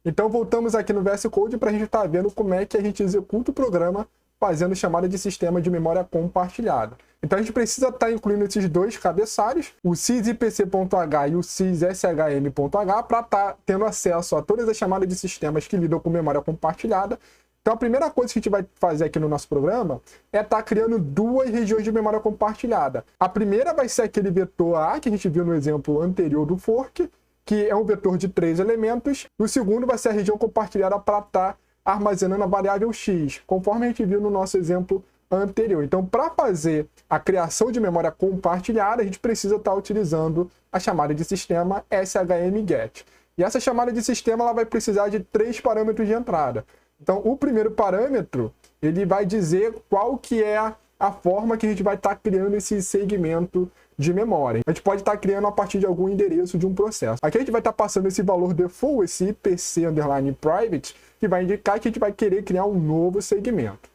Então voltamos aqui no VS Code para a gente estar vendo como é que a gente executa o programa fazendo chamada de sistema de memória compartilhada. Então a gente precisa estar incluindo esses dois cabeçalhos, o sysipc.h e o sysSHM.h, para estar tendo acesso a todas as chamadas de sistemas que lidam com memória compartilhada. Então a primeira coisa que a gente vai fazer aqui no nosso programa é estar criando duas regiões de memória compartilhada. A primeira vai ser aquele vetor A, que a gente viu no exemplo anterior do fork, que é um vetor de 3 elementos. O segundo vai ser a região compartilhada para estar armazenando a variável x, conforme a gente viu no nosso exemplo anterior. Então, para fazer a criação de memória compartilhada, a gente precisa estar utilizando a chamada de sistema shmget. E essa chamada de sistema ela vai precisar de 3 parâmetros de entrada. Então, o primeiro parâmetro, ele vai dizer qual que é a forma que a gente vai estar criando esse segmento de memória. A gente pode estar criando a partir de algum endereço de um processo. Aqui a gente vai estar passando esse valor default, esse IPC_private, que vai indicar que a gente vai querer criar um novo segmento.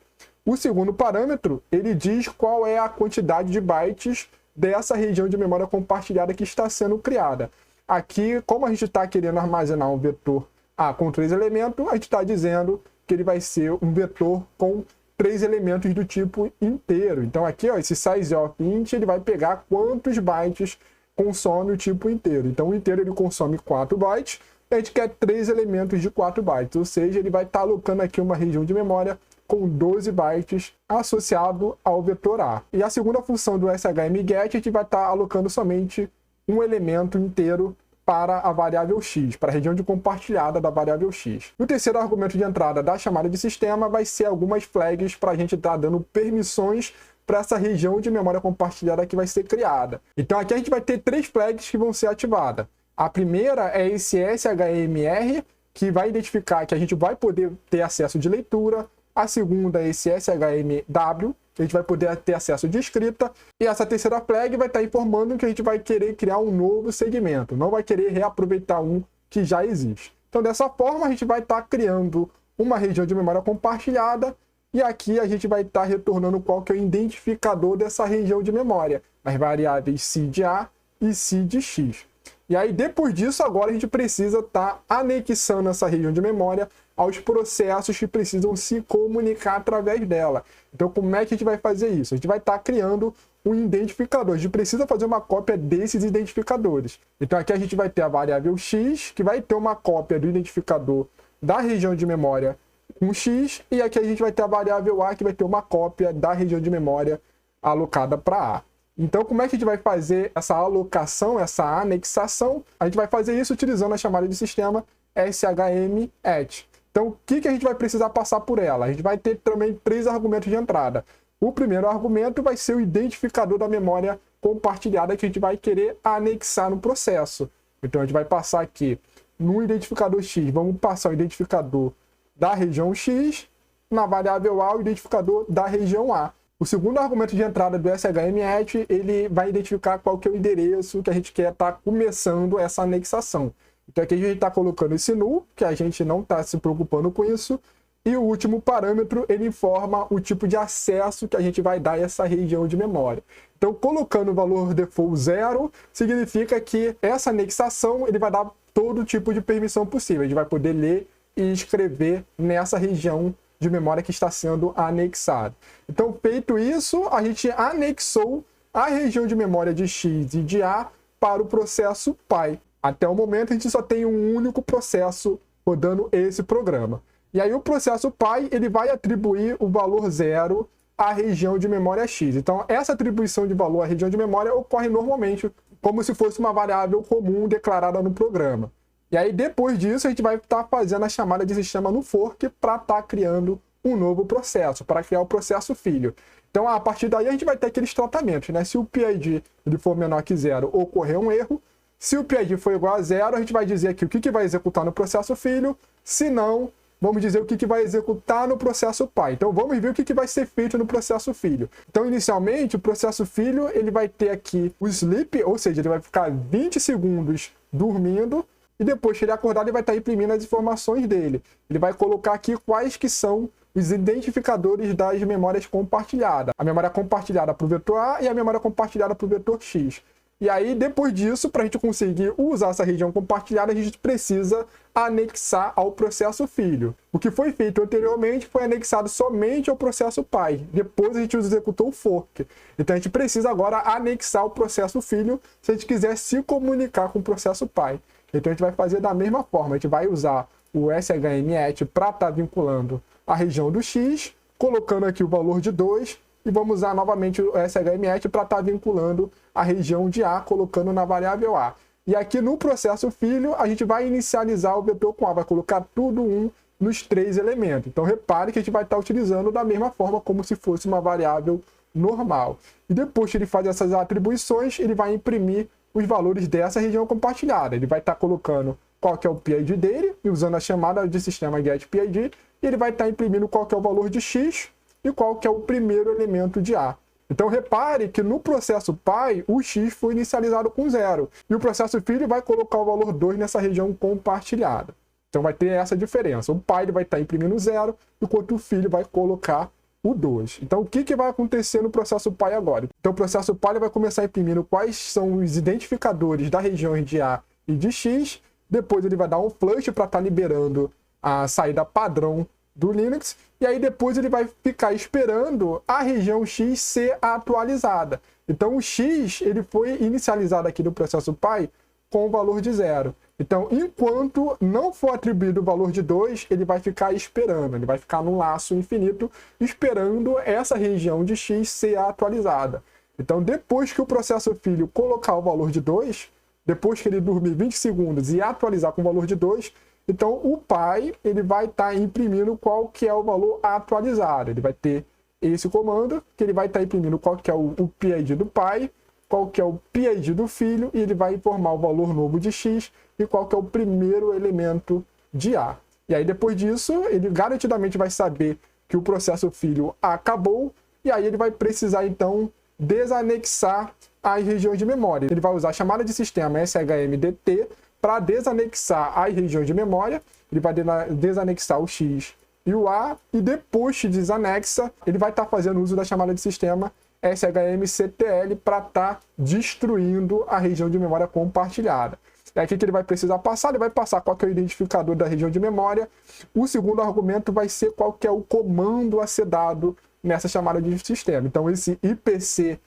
O segundo parâmetro, ele diz qual é a quantidade de bytes dessa região de memória compartilhada que está sendo criada. Aqui, como a gente está querendo armazenar um vetor A com 3 elementos, a gente está dizendo que ele vai ser um vetor com 3 elementos do tipo inteiro. Então aqui, ó, esse sizeOfInt, ele vai pegar quantos bytes consome o tipo inteiro. Então o inteiro ele consome 4 bytes, e a gente quer 3 elementos de 4 bytes, ou seja, ele vai estar alocando aqui uma região de memória com 12 bytes associado ao vetor A. E a segunda função do shmget, a gente vai estar alocando somente um elemento inteiro para a variável x, para a região de compartilhada da variável x. O terceiro argumento de entrada da chamada de sistema vai ser algumas flags para a gente estar dando permissões para essa região de memória compartilhada que vai ser criada. Então aqui a gente vai ter 3 flags que vão ser ativadas. A primeira é esse shmr, que vai identificar que a gente vai poder ter acesso de leitura. A segunda é esse shmw, que a gente vai poder ter acesso de escrita. E essa terceira flag vai estar informando que a gente vai querer criar um novo segmento, não vai querer reaproveitar um que já existe. Então, dessa forma, a gente vai estar criando uma região de memória compartilhada e aqui a gente vai estar retornando qual que é o identificador dessa região de memória, as variáveis C de A e C de X. E aí, depois disso, agora a gente precisa estar anexando essa região de memória aos processos que precisam se comunicar através dela. Então, como é que a gente vai fazer isso? A gente vai estar criando um identificador. A gente precisa fazer uma cópia desses identificadores. Então, aqui a gente vai ter a variável x, que vai ter uma cópia do identificador da região de memória com x, e aqui a gente vai ter a variável a, que vai ter uma cópia da região de memória alocada para a. Então, como é que a gente vai fazer essa alocação, essa anexação? A gente vai fazer isso utilizando a chamada de sistema shmget. Então, o que a gente vai precisar passar por ela? A gente vai ter também 3 argumentos de entrada. O primeiro argumento vai ser o identificador da memória compartilhada que a gente vai querer anexar no processo. Então, a gente vai passar aqui no identificador x, vamos passar o identificador da região x, na variável a, o identificador da região a. O segundo argumento de entrada do shmget, ele vai identificar qual que é o endereço que a gente quer estar começando essa anexação. Então aqui a gente está colocando esse null, que a gente não está se preocupando com isso. E o último parâmetro, ele informa o tipo de acesso que a gente vai dar a essa região de memória. Então colocando o valor default 0, significa que essa anexação ele vai dar todo tipo de permissão possível. A gente vai poder ler e escrever nessa região de memória que está sendo anexada. Então, feito isso, a gente anexou a região de memória de x e de a para o processo pi. Até o momento, a gente só tem um único processo rodando esse programa. E aí, o processo pi ele vai atribuir o valor 0 à região de memória x. Então, essa atribuição de valor à região de memória ocorre normalmente como se fosse uma variável comum declarada no programa. E aí, depois disso, a gente vai estar fazendo a chamada de sistema no fork para estar criando um novo processo, para criar o processo filho. Então, a partir daí, a gente vai ter aqueles tratamentos, né? Se o PID ele for menor que 0, ocorrer um erro. Se o PID for igual a 0, a gente vai dizer aqui o que vai executar no processo filho. Se não, vamos dizer o que vai executar no processo pai. Então, vamos ver o que vai ser feito no processo filho. Então, inicialmente, o processo filho ele vai ter aqui o sleep, ou seja, ele vai ficar 20 segundos dormindo, e depois que ele acordar, ele vai estar imprimindo as informações dele. Ele vai colocar aqui quais que são os identificadores das memórias compartilhadas. A memória compartilhada para o vetor A e a memória compartilhada para o vetor X. E aí, depois disso, para a gente conseguir usar essa região compartilhada, a gente precisa anexar ao processo filho. O que foi feito anteriormente foi anexado somente ao processo pai. Depois a gente executou o fork. Então a gente precisa agora anexar o processo filho se a gente quiser se comunicar com o processo pai. Então a gente vai fazer da mesma forma. A gente vai usar o shm-et para estar vinculando a região do x, colocando aqui o valor de 2, e vamos usar novamente o shm-et para estar vinculando a região de A, colocando na variável A. E aqui no processo filho, a gente vai inicializar o vetor com A, vai colocar tudo 1 nos 3 elementos. Então repare que a gente vai estar utilizando da mesma forma como se fosse uma variável normal. E depois que ele faz essas atribuições, ele vai imprimir os valores dessa região compartilhada. Ele vai estar colocando qual que é o PID dele, e usando a chamada de sistema getPID, e ele vai estar imprimindo qual que é o valor de x e qual que é o primeiro elemento de A. Então repare que no processo pai, o x foi inicializado com 0. E o processo filho vai colocar o valor 2 nessa região compartilhada. Então vai ter essa diferença. O pai ele vai estar imprimindo 0, enquanto o filho vai colocar o 2. Então o que vai acontecer no processo pai agora? Então o processo pai ele vai começar imprimindo quais são os identificadores das regiões de A e de X. Depois ele vai dar um flush para estar liberando a saída padrão do Linux, e aí depois ele vai ficar esperando a região X ser atualizada. Então o X ele foi inicializado aqui no processo pai com o valor de 0. Então, enquanto não for atribuído o valor de 2, ele vai ficar esperando, ele vai ficar num laço infinito esperando essa região de X ser atualizada. Então, depois que o processo filho colocar o valor de 2, depois que ele dormir 20 segundos e atualizar com o valor de 2, então o pai ele vai estar imprimindo qual que é o valor atualizado. Ele vai ter esse comando, que ele vai estar imprimindo qual que é o PID do pai, qual que é o PID do filho, e ele vai informar o valor novo de x e qual que é o primeiro elemento de A. E aí depois disso, ele garantidamente vai saber que o processo filho acabou, e aí ele vai precisar então desanexar as regiões de memória. Ele vai usar a chamada de sistema shmdt para desanexar as regiões de memória. Ele vai desanexar o x e o A, e depois que desanexa, ele vai estar fazendo uso da chamada de sistema shmctl para estar destruindo a região de memória compartilhada. É aqui que ele vai precisar passar, ele vai passar qual que é o identificador da região de memória. O segundo argumento vai ser qual que é o comando a ser dado nessa chamada de sistema. Então esse ipcrmid,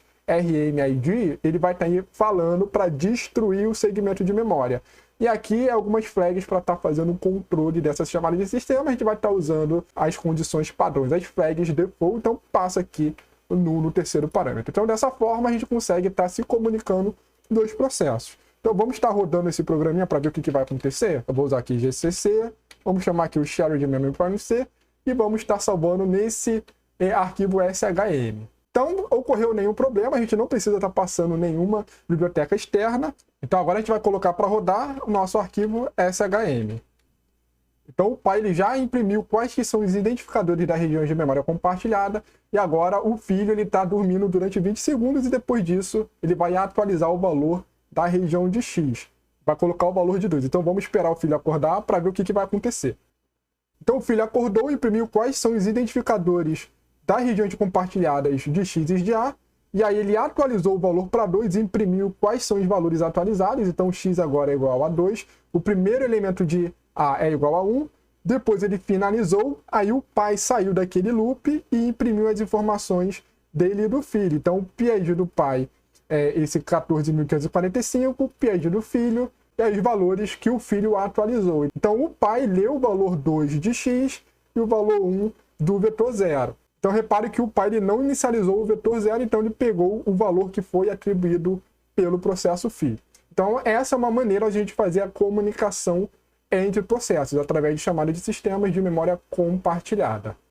ele vai estar falando para destruir o segmento de memória. E aqui algumas flags para estar fazendo o controle dessa chamada de sistema. A gente vai estar usando as condições padrões, as flags default, então passa aqui no terceiro parâmetro. Então dessa forma a gente consegue estar se comunicando dos processos. Então vamos estar rodando esse programinha para ver o que vai acontecer. Eu vou usar aqui GCC, vamos chamar aqui o Shared Memory Prime C e vamos estar salvando nesse arquivo SHM. Então, ocorreu nenhum problema, a gente não precisa estar passando nenhuma biblioteca externa. Então agora a gente vai colocar para rodar o nosso arquivo SHM. Então o pai ele já imprimiu quais que são os identificadores das regiões de memória compartilhada, e agora o filho está dormindo durante 20 segundos, e depois disso ele vai atualizar o valor da região de X. Vai colocar o valor de 2. Então vamos esperar o filho acordar para ver o que vai acontecer. Então o filho acordou e imprimiu quais são os identificadores das regiões compartilhadas de X e de A, e aí ele atualizou o valor para 2 e imprimiu quais são os valores atualizados. Então X agora é igual a 2, o primeiro elemento de A é igual a 1, depois ele finalizou, aí o pai saiu daquele loop e imprimiu as informações dele e do filho. Então o PID do pai é esse 14.545, o PID do filho e os valores que o filho atualizou. Então o pai leu o valor 2 de X e o valor 1 do vetor 0. Então repare que o pai ele não inicializou o vetor 0, então ele pegou o valor que foi atribuído pelo processo filho. Então essa é uma maneira de a gente fazer a comunicação entre processos, através de chamada de sistemas de memória compartilhada.